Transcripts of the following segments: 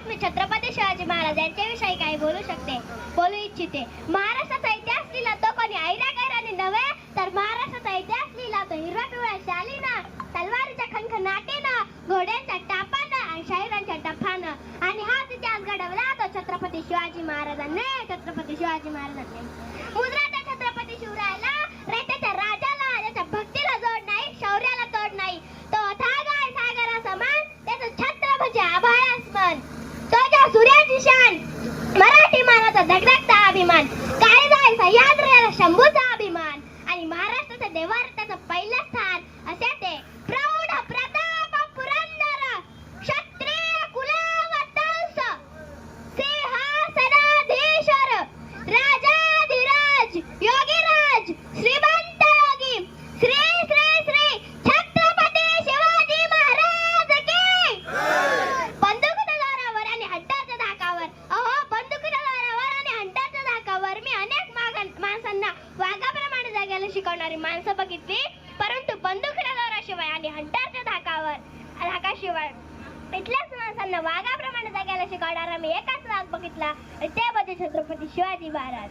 आज मी छत्रपती शिवाजी महाराज यांच्याविषयी काही बोलू इच्छिते। महाराष्ट्राचा इतिहास लिहिला तो कोणी ऐरागैराने नव्हे, तर महाराष्ट्राचा इतिहास लिहिला तो हिरव्या पिवळ्या शालीनं, तलवारीच्या खणखणाटेनं, घोड्यांच्या टापानं आणि शाहिरांच्या टफानं। आणि हाच इतिहास घडवला तो छत्रपती शिवाजी महाराजांनी। मुद्राच्या छत्रपती शिवरायाला, रयतेच्या राजाला, ज्याच्या भक्तीला जोड नाही, शौर्याला तोड नाही, तो अथांग आहे सागरा समान, त्याचं छत्र म्हणजे आभाळासमान। तो ज्या सूर्याची शान, मराठी मानाचा धगधगता अभिमान, काळीजाई सह्याद्रीला शंभूचा अभिमान, आणि महाराष्ट्राच्या देवावर त्याचं पहिलं स्थान असे ते प्रौढ प्रताप पुरंदर क्षत्रिय कुलवंश सिंहासनाधीश्वर राजाधिराज योगीराज श्रीमंत योगी श्री श्री श्री छत्रपती शिवाजी महाराज की। बंदुकीच्या जोरावर आणि हंटरच्या धाकावर, अहो बंदुकीच्या जोरावर आणि हंटरच्या धाकावर मी अनेक माणसांना वाघाप्रमाणे जगायला शिकवणारी माणसं बघितली, परंतु बंदुकीच्या जोराशिवाय आणि हंटरच्या धाकाशिवाय इथल्याच माणसांना वाघाप्रमाणे जगायला शिकवणारा मी एकच वाघ बघितला, ते म्हणजे छत्रपती शिवाजी महाराज।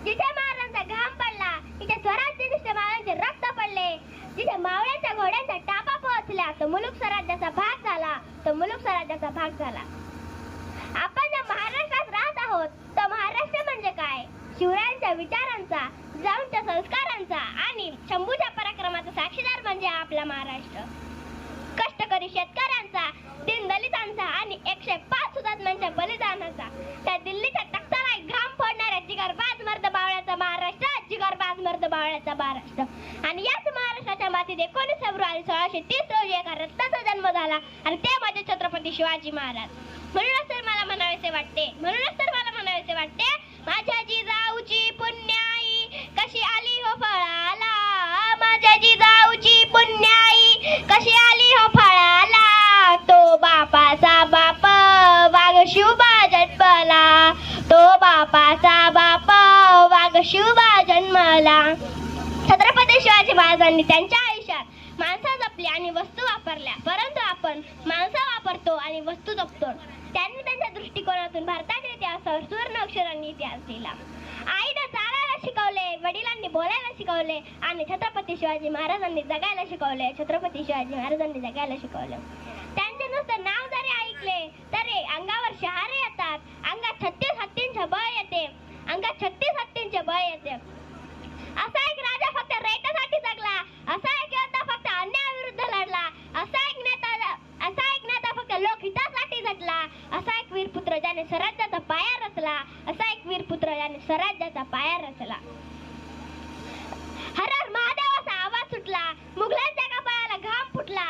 जिथे महाराजांचा घाम पडला, तिथे स्वराज्य दिसते, महाराजांचे रक्त पडले, जिथे मावळ्यांच्या घोड्यांच्या टापा पोहोचल्या, तो मुलुक स्वराज्याचा भाग झाला। आपण ज्या महाराष्ट्रात राहत आहोत, तो महाराष्ट्र म्हणजे काय? शिवरायांच्या विचारांचा, जिजाऊंच्या संस्कारांचा आणि शंभूच्या पराक्रमाचा साक्षीदार म्हणजे आपला महाराष्ट्र। कष्टकरी शेतकऱ्यांचा, दीनदलितांचा आणि 105 हुतात्म्यांच्या बलिदानाचा, त्या दिल्लीच्या तख्ताला घाम फोडणाऱ्या जिगरबाज मर्द बावळ्याचा महाराष्ट्र। आणि याच महाराष्ट्राच्या मातीत 19 फेब्रुवारी 1630 रोजी एका रत्नाचा जन्म झाला, आणि ते म्हणजे छत्रपती शिवाजी महाराज। म्हणूनच तर मला म्हणावेसे वाटते, माझ्या जिजाऊची पुण्याई कशी आली हो फळाला, माझ्या जिजाऊची पुण्याई कशी आली हो फळाला, तो बापाचा बाप वाघ शिवबा जन्मला, तो बापाचा बाप वाघ शिवबा जन्मला। छत्रपती शिवाजी महाराजांनी त्यांच्या आयुष्यात माणसं जपली आणि वस्तू वापरल्या, परंतु आपण माणसं वापरतो आणि वस्तू जपतो। त्यांनी त्यांच्या दृष्टिकोनातून भारताच्या इतिहासावर सुवर्ण अक्षरांनी इतिहास लिहिला। आईने चालायला शिकवले, वडिलांनी बोलायला शिकवले, आणि छत्रपती शिवाजी महाराजांनी जगायला शिकवले। त्यांचे नुसतं नाव जरी ऐकले तरी अंगावर शहारे येतात, अंगात 36 हत्तींचे बळ येते। असा एक राजा फक्त रयतेसाठी जगला, असा एक योद्धा फक्त अन्यायाविरुद्ध लढला, असा एक नेता फक्त लोकहितासाठी झटला, असा एक वीरपुत्र ज्याने स्वराज्याचा पाया रचला। हर हर महादेव असा आवाज सुटला, मुघलांच्या कपाळाला घाम फुटला,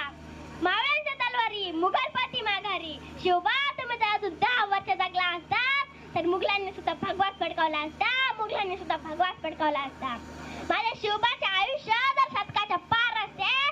मावळ्यांच्या तलवारी मुघलपती माघारी। शिवबा तुम्ही जर अजून 10 वर्ष जगला असतात तर मुघलांनी सुद्धा भगवाच पडकावला असता। माझ्या शिवबाच्या